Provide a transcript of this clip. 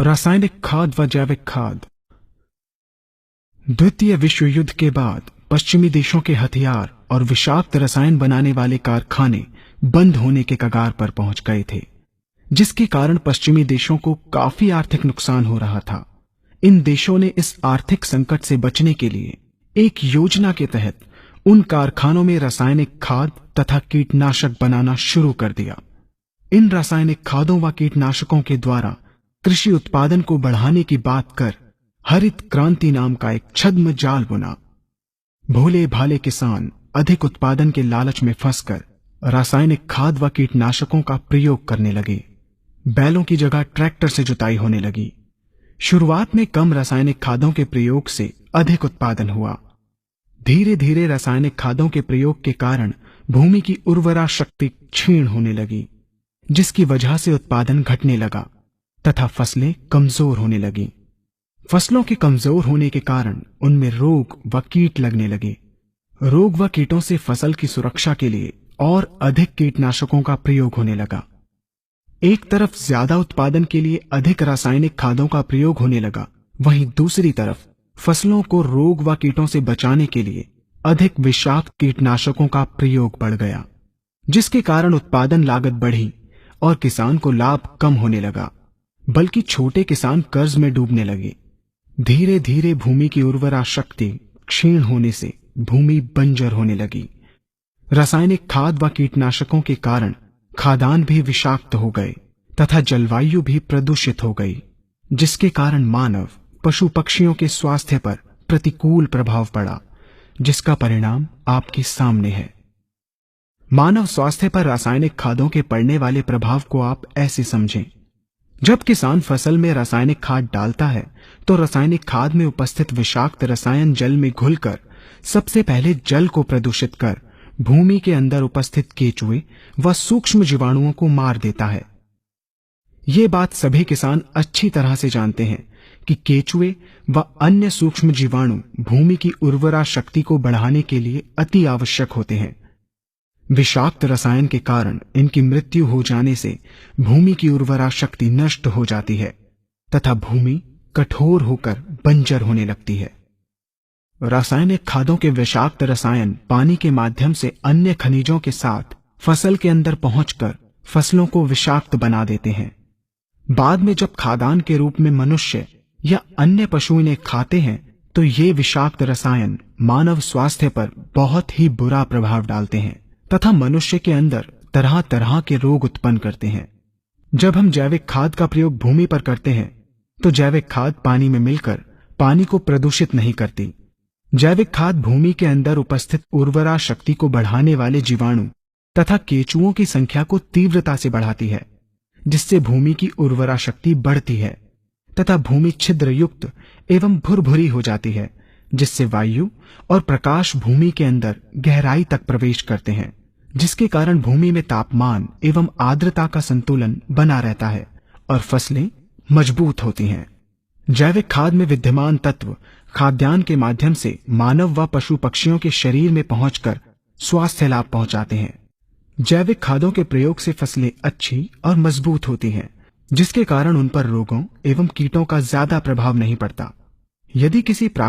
रासायनिक खाद व जैविक खाद। द्वितीय विश्व युद्ध के बाद पश्चिमी देशों के हथियार और विषाक्त रसायन बनाने वाले कारखाने बंद होने के कगार पर पहुंच गए थे, जिसके कारण पश्चिमी देशों को काफी आर्थिक नुकसान हो रहा था। इन देशों ने इस आर्थिक संकट से बचने के लिए एक योजना के तहत उन कारखानों में रासायनिक खाद तथा कीटनाशक बनाना शुरू कर दिया। इन रासायनिक खादों व कीटनाशकों के द्वारा कृषि उत्पादन को बढ़ाने की बात कर हरित क्रांति नाम का एक छद्म जाल बुना। भोले भाले किसान अधिक उत्पादन के लालच में फंसकर रासायनिक खाद व कीटनाशकों का प्रयोग करने लगे। बैलों की जगह ट्रैक्टर से जुताई होने लगी। शुरुआत में कम रासायनिक खादों के प्रयोग से अधिक उत्पादन हुआ। धीरे धीरे रासायनिक खादों के प्रयोग के कारण भूमि की उर्वरा शक्ति क्षीण होने लगी, जिसकी वजह से उत्पादन घटने लगा तथा फसलें कमजोर होने लगी। फसलों के कमजोर होने के कारण उनमें रोग व कीट लगने लगे। रोग व कीटों से फसल की सुरक्षा के लिए और अधिक कीटनाशकों का प्रयोग होने लगा। एक तरफ ज्यादा उत्पादन के लिए अधिक रासायनिक खादों का प्रयोग होने लगा, वहीं दूसरी तरफ फसलों को रोग व कीटों से बचाने के लिए अधिक विषाक्त कीटनाशकों का प्रयोग बढ़ गया, जिसके कारण उत्पादन लागत बढ़ी और किसान को लाभ कम होने लगा, बल्कि छोटे किसान कर्ज में डूबने लगे। धीरे धीरे भूमि की उर्वरा शक्ति क्षीण होने से भूमि बंजर होने लगी। रासायनिक खाद व कीटनाशकों के कारण खाद्यान्न भी विषाक्त हो गए तथा जलवायु भी प्रदूषित हो गई, जिसके कारण मानव पशु पक्षियों के स्वास्थ्य पर प्रतिकूल प्रभाव पड़ा, जिसका परिणाम आपके सामने है। मानव स्वास्थ्य पर रासायनिक खादों के पड़ने वाले प्रभाव को आप ऐसे समझें। जब किसान फसल में रासायनिक खाद डालता है तो रासायनिक खाद में उपस्थित विषाक्त रसायन जल में घुलकर सबसे पहले जल को प्रदूषित कर भूमि के अंदर उपस्थित केचुए व सूक्ष्म जीवाणुओं को मार देता है। ये बात सभी किसान अच्छी तरह से जानते हैं कि केचुए व अन्य सूक्ष्म जीवाणु भूमि की उर्वरा शक्ति को बढ़ाने के लिए अति आवश्यक होते हैं। विषाक्त रसायन के कारण इनकी मृत्यु हो जाने से भूमि की उर्वरा शक्ति नष्ट हो जाती है तथा भूमि कठोर होकर बंजर होने लगती है। रासायनिक खादों के विषाक्त रसायन पानी के माध्यम से अन्य खनिजों के साथ फसल के अंदर पहुंचकर फसलों को विषाक्त बना देते हैं। बाद में जब खाद्यान्न के रूप में मनुष्य या अन्य पशु इन्हें खाते हैं तो ये विषाक्त रसायन मानव स्वास्थ्य पर बहुत ही बुरा प्रभाव डालते हैं तथा मनुष्य के अंदर तरह तरह के रोग उत्पन्न करते हैं। जब हम जैविक खाद का प्रयोग भूमि पर करते हैं तो जैविक खाद पानी में मिलकर पानी को प्रदूषित नहीं करती। जैविक खाद भूमि के अंदर उपस्थित उर्वरा शक्ति को बढ़ाने वाले जीवाणु तथा केचुओं की संख्या को तीव्रता से बढ़ाती है, जिससे भूमि की उर्वरा शक्ति बढ़ती है तथा भूमि छिद्र युक्त एवं भुरभुरी हो जाती है, जिससे वायु और प्रकाश भूमि के अंदर गहराई तक प्रवेश करते हैं, जिसके कारण भूमि में तापमान एवं आर्द्रता का संतुलन बना रहता है और फसलें मजबूत होती हैं। जैविक खाद में विद्यमान तत्व खाद्यान्न के माध्यम से मानव व पशु पक्षियों के शरीर में पहुंचकर स्वास्थ्य लाभ पहुंचाते हैं। जैविक खादों के प्रयोग से फसलें अच्छी और मजबूत होती हैं, जिसके कारण उन पर रोगों एवं कीटों का ज्यादा प्रभाव नहीं पड़ता। यदि किसी